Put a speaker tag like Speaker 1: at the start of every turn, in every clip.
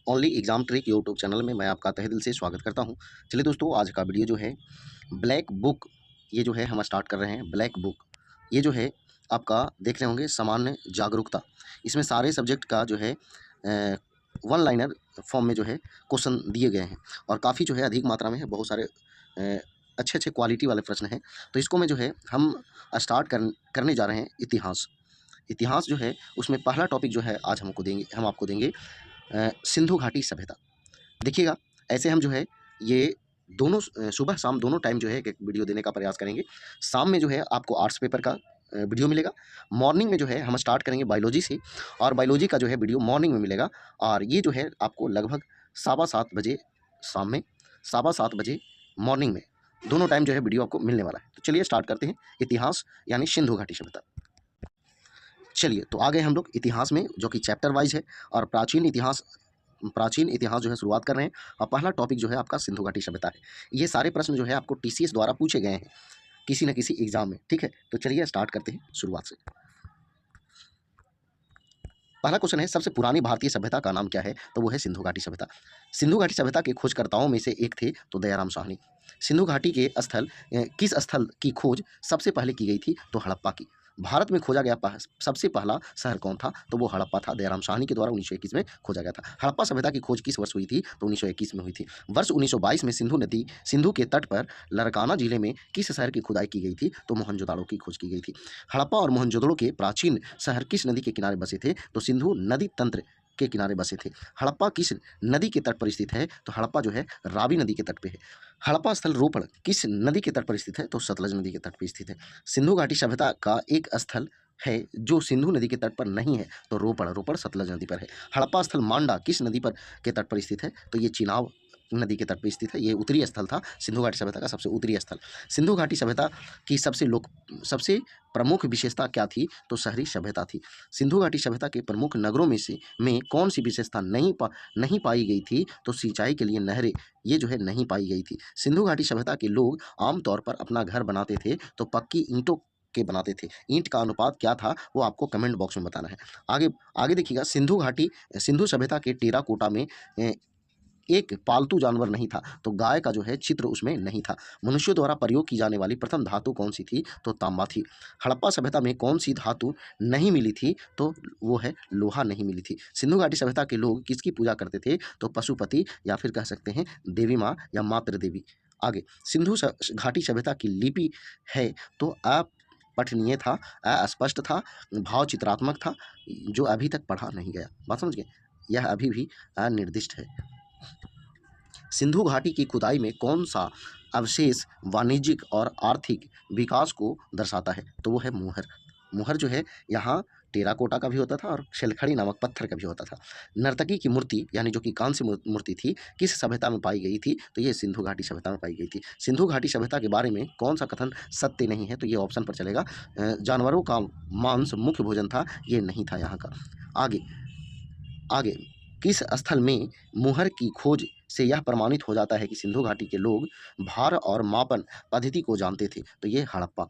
Speaker 1: Only exam trick YouTube channel में मैं आपका तहे दिल से स्वागत करता हूं। चलिए दोस्तों, आज का वीडियो जो है ब्लैक बुक, ये जो है हम स्टार्ट कर रहे हैं। ब्लैक बुक ये जो है आपका देख रहे होंगे सामान्य जागरूकता। इसमें सारे सब्जेक्ट का जो है वन लाइनर फॉर्म में जो है क्वेश्चन दिए गए हैं और काफ़ी जो है अधिक मात्रा में है। बहुत सारे अच्छे अच्छे क्वालिटी वाले प्रश्न हैं। तो इसको में जो है हम स्टार्ट करने जा रहे हैं इतिहास। इतिहास जो है उसमें पहला टॉपिक जो है आज हम आपको देंगे सिंधु घाटी सभ्यता। देखिएगा, ऐसे हम जो है ये दोनों सुबह शाम दोनों टाइम जो है एक वीडियो देने का प्रयास करेंगे। शाम में जो है आपको आर्ट्स पेपर का वीडियो मिलेगा। मॉर्निंग में जो है हम स्टार्ट करेंगे बायोलॉजी से और बायोलॉजी का जो है वीडियो मॉर्निंग में मिलेगा। और ये जो है आपको लगभग 7:15 बजे शाम में, 7:15 बजे मॉर्निंग में, दोनों टाइम जो है वीडियो आपको मिलने वाला है। तो चलिए स्टार्ट करते हैं इतिहास यानी सिंधु घाटी सभ्यता। चलिए, तो आ गए हम लोग इतिहास में, जो कि चैप्टर वाइज है। और प्राचीन इतिहास जो है शुरुआत कर रहे हैं। और पहला टॉपिक जो है आपका सिंधु घाटी सभ्यता है। ये सारे प्रश्न जो है आपको टीसीएस द्वारा पूछे गए हैं किसी न किसी एग्जाम में, ठीक है। तो चलिए स्टार्ट करते हैं शुरुआत से। पहला क्वेश्चन है, सबसे पुरानी भारतीय सभ्यता का नाम क्या है? तो वो है सिंधु घाटी सभ्यता। सिंधु घाटी सभ्यता के खोजकर्ताओं में से एक थे तो दयाराम साहनी। सिंधु घाटी के किस स्थल की खोज सबसे पहले की गई थी? तो हड़प्पा की। भारत में खोजा गया सबसे पहला शहर कौन था? तो वो हड़प्पा था। दयाराम साहनी के द्वारा 1921 में खोजा गया था। हड़प्पा सभ्यता की खोज किस वर्ष हुई थी? तो 1921 में हुई थी। वर्ष 1922 में सिंधु के तट पर लरकाना जिले में किस शहर की खुदाई की गई थी? तो मोहनजोदाड़ो की खोज की गई थी। हड़प्पा और मोहनजोदड़ो के प्राचीन शहर किस नदी के किनारे बसे थे? तो सिंधु नदी तंत्र के किनारे बसे थे। हड़प्पा किस नदी के तट पर स्थित है? तो हड़प्पा जो है रावी नदी के तट पे है। हड़प्पा स्थल रोपड़ किस नदी के तट पर स्थित है? तो सतलज नदी के तट पर स्थित है। सिंधु घाटी सभ्यता का एक स्थल है जो सिंधु नदी के तट पर नहीं है, तो रोपड़ सतलज नदी पर है। हड़प्पा स्थल मांडा किस नदी पर के तट पर स्थित है? तो ये चिनाब नदी के तट पर स्थित है। ये उत्तरी स्थल था सिंधु घाटी सभ्यता का, सबसे उत्तरी स्थल। सिंधु घाटी सभ्यता की सबसे प्रमुख विशेषता क्या थी? तो शहरी सभ्यता थी। सिंधु घाटी सभ्यता के प्रमुख नगरों में कौन सी विशेषता नहीं पाई गई थी? तो सिंचाई के लिए नहरें, ये जो है नहीं पाई गई थी। सिंधु घाटी सभ्यता के लोग आमतौर पर अपना घर बनाते थे तो पक्की ईंटों के बनाते थे। ईंट का अनुपात क्या था वो आपको कमेंट बॉक्स में बताना है। आगे आगे देखिएगा, सिंधु सभ्यता के टेराकोटा में एक पालतू जानवर नहीं था, तो गाय का जो है चित्र उसमें नहीं था। मनुष्यों द्वारा प्रयोग की जाने वाली प्रथम धातु कौन सी थी? तो तांबा थी। हड़प्पा सभ्यता में कौन सी धातु नहीं मिली थी? तो वो है लोहा नहीं मिली थी। सिंधु घाटी सभ्यता के लोग किसकी पूजा करते थे? तो पशुपति या फिर कह सकते हैं देवी माँ या मातृ देवी। आगे, घाटी सभ्यता की लिपि है तो अपठनीय था, अस्पष्ट था, भाव चित्रात्मक था, जो अभी तक पढ़ा नहीं गया। बात समझ गए? यह अभी भी अनिर्दिष्ट है। सिंधु घाटी की खुदाई में कौन सा अवशेष वाणिज्यिक और आर्थिक विकास को दर्शाता है? तो वो है मुहर। मुहर जो है यहाँ टेराकोटा का भी होता था और शेलखड़ी नामक पत्थर का भी होता था। नर्तकी की मूर्ति यानी जो कि कांस्य मूर्ति थी, किस सभ्यता में पाई गई थी? तो ये सिंधु घाटी सभ्यता में पाई गई थी। सिंधु घाटी सभ्यता के बारे में कौन सा कथन सत्य नहीं है? तो ये ऑप्शन पर चलेगा, जानवरों का मांस मुख्य भोजन था, ये नहीं था यहाँ का। आगे आगे किस स्थल में मुहर की खोज से यह प्रमाणित हो जाता है कि सिंधु घाटी के लोग भार और मापन पद्धति को जानते थे? तो ये हड़प्पा।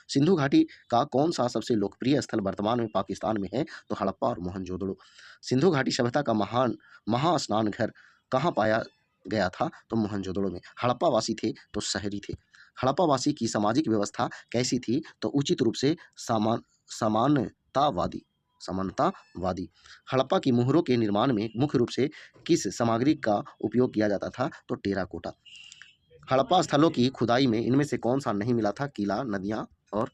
Speaker 1: सिंधु घाटी का कौन सा सबसे लोकप्रिय स्थल वर्तमान में पाकिस्तान में है? तो हड़प्पा और मोहनजोदड़ो। सिंधु घाटी सभ्यता का महास्नान घर कहाँ पाया गया था? तो मोहनजोदड़ो में। हड़प्पा वासी थे तो शहरी थे। हड़प्पा वासी की सामाजिक व्यवस्था कैसी थी? तो उचित रूप से समानतावादी समानतावादी। हड़प्पा की मुहरों के निर्माण में मुख्य रूप से किस सामग्री का उपयोग किया जाता था? तो टेराकोटा। हड़प्पा स्थलों की खुदाई में इनमें से कौन सा नहीं मिला था? किला, नदियाँ और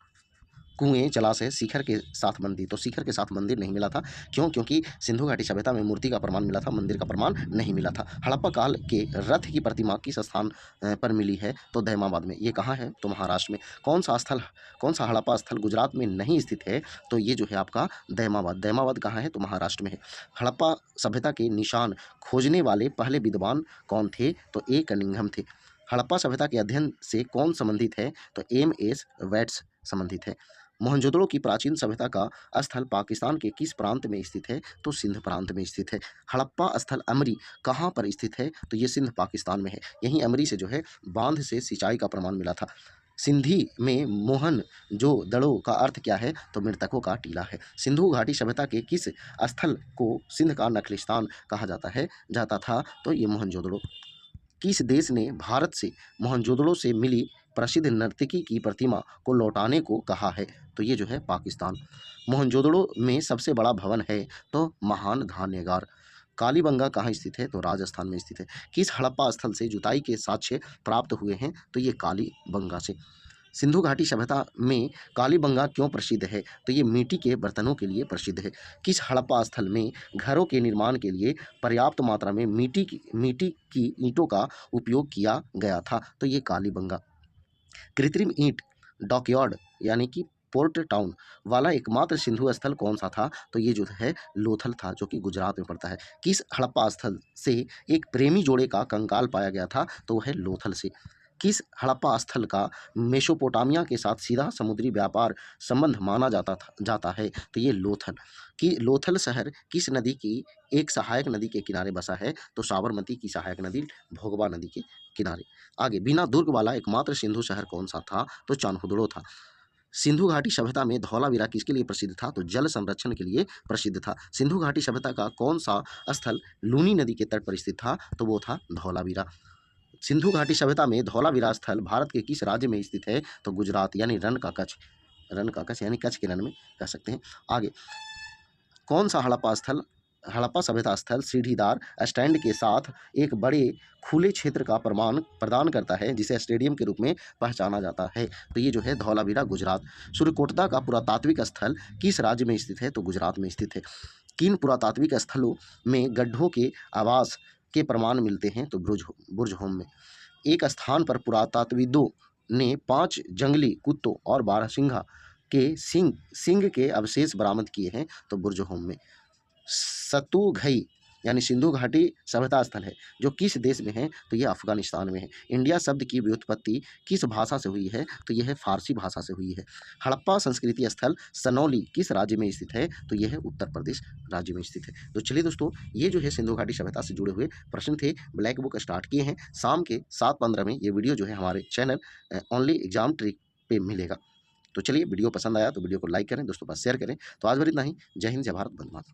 Speaker 1: कुएं, जलाशय, शिखर के साथ मंदिर। तो शिखर के साथ मंदिर नहीं मिला था। क्यों? क्योंकि सिंधु घाटी सभ्यता में मूर्ति का प्रमाण मिला था, मंदिर का प्रमाण नहीं मिला था। हड़प्पा काल के रथ की प्रतिमा किस स्थान पर मिली है? तो दहमाबाद में। ये कहाँ है? तो महाराष्ट्र में। कौन सा हड़प्पा स्थल गुजरात में नहीं स्थित है? तो ये जो है आपका दहमाबाद। दहमाबाद कहाँ है? तो महाराष्ट्र में है। हड़प्पा सभ्यता के निशान खोजने वाले पहले विद्वान कौन थे? तो ए कनिंघम थे। हड़प्पा सभ्यता के अध्ययन से कौन संबंधित है? तो एम.एस. वैट्स संबंधित है। मोहनजोदड़ो की प्राचीन सभ्यता का स्थल पाकिस्तान के किस प्रांत में स्थित है? तो सिंध प्रांत में स्थित है। हड़प्पा स्थल अमरी कहाँ पर स्थित है? तो ये सिंध पाकिस्तान में है। यहीं अमरी से जो है बांध से सिंचाई का प्रमाण मिला था। सिंधी में मोहन जो दड़ो का अर्थ क्या है? तो मृतकों का टीला है। सिंधु घाटी सभ्यता के किस स्थल को सिंध का नखलिस्तान कहा जाता था? तो ये मोहनजोदड़ो। किस देश ने भारत से मोहनजोदड़ो से मिली प्रसिद्ध नर्तकी की प्रतिमा को लौटाने को कहा है? तो ये जो है पाकिस्तान। मोहनजोदड़ो में सबसे बड़ा भवन है? तो महान धान्यगार। कालीबंगा कहाँ स्थित है? तो राजस्थान में स्थित है। किस हड़प्पा स्थल से जुताई के साक्ष्य प्राप्त हुए हैं? तो ये कालीबंगा से। सिंधु घाटी सभ्यता में कालीबंगा क्यों प्रसिद्ध है? तो ये मिट्टी के बर्तनों के लिए प्रसिद्ध है। किस हड़प्पा स्थल में घरों के निर्माण के लिए पर्याप्त मात्रा में मिट्टी की ईंटों का उपयोग किया गया था? तो ये कालीबंगा। कृत्रिम ईंट डॉकयार्ड यानी कि पोर्ट टाउन वाला एकमात्र सिंधु स्थल कौन सा था? तो ये जो है लोथल था, जो कि गुजरात में पड़ता है। किस हड़प्पा स्थल से एक प्रेमी जोड़े का कंकाल पाया गया था? तो वह है लोथल से। किस हड़प्पा स्थल का मेसोपोटामिया के साथ सीधा समुद्री व्यापार संबंध माना जाता है? तो ये लोथल। कि लोथल शहर किस नदी की एक सहायक नदी के किनारे बसा है? तो साबरमती की सहायक नदी भोगवा नदी के किनारे। आगे, बिना दुर्ग वाला एकमात्र सिंधु शहर कौन सा था? तो चान्होदड़ो था। सिंधु घाटी सभ्यता में धौलावीरा किसके लिए प्रसिद्ध था? तो जल संरक्षण के लिए प्रसिद्ध था। सिंधु घाटी सभ्यता का कौन सा स्थल लूनी नदी के तट पर स्थित था? तो वो था धौलावीरा। सिंधु घाटी सभ्यता में धौलावीरा स्थल भारत के किस राज्य में स्थित है? तो गुजरात यानी रण का कच्छ यानी कच्छ के रण में कह सकते हैं। आगे, कौन सा हड़प्पा सभ्यता स्थल सीढ़ीदार स्टैंड के साथ एक बड़े खुले क्षेत्र का प्रदान करता है, जिसे स्टेडियम के रूप में पहचाना जाता है? तो ये जो है धौलावीरा गुजरात। सूर्यकोटदा का पुरातात्विक स्थल किस राज्य में स्थित है? तो गुजरात में स्थित है। किन पुरातात्विक स्थलों में गड्ढों के आवास के प्रमाण मिलते हैं? तो बुर्ज होम में। एक स्थान पर पुरातात्विदों ने 5 जंगली कुत्तों और बारहसिंघा के सिंग के अवशेष बरामद किए हैं? तो बुर्ज होम में। सतुघई यानी सिंधु घाटी सभ्यता स्थल है जो किस देश में है? तो यह अफगानिस्तान में है। इंडिया शब्द की व्युत्पत्ति किस भाषा से हुई है? तो यह है फारसी भाषा से हुई है। हड़प्पा संस्कृति स्थल सनौली किस राज्य में स्थित है? तो यह है उत्तर प्रदेश राज्य में स्थित है। तो चलिए दोस्तों, ये जो है सिंधु घाटी सभ्यता से जुड़े हुए प्रश्न थे। ब्लैक बुक स्टार्ट किए हैं। शाम के 7:15 में ये वीडियो जो है हमारे चैनल ओनली एग्जाम ट्रिक पे मिलेगा। तो चलिए, वीडियो पसंद आया तो वीडियो को लाइक करें, दोस्तों पास शेयर करें। तो आज भर इतना ही। जय हिंद, जय भारत, वंदे मातरम।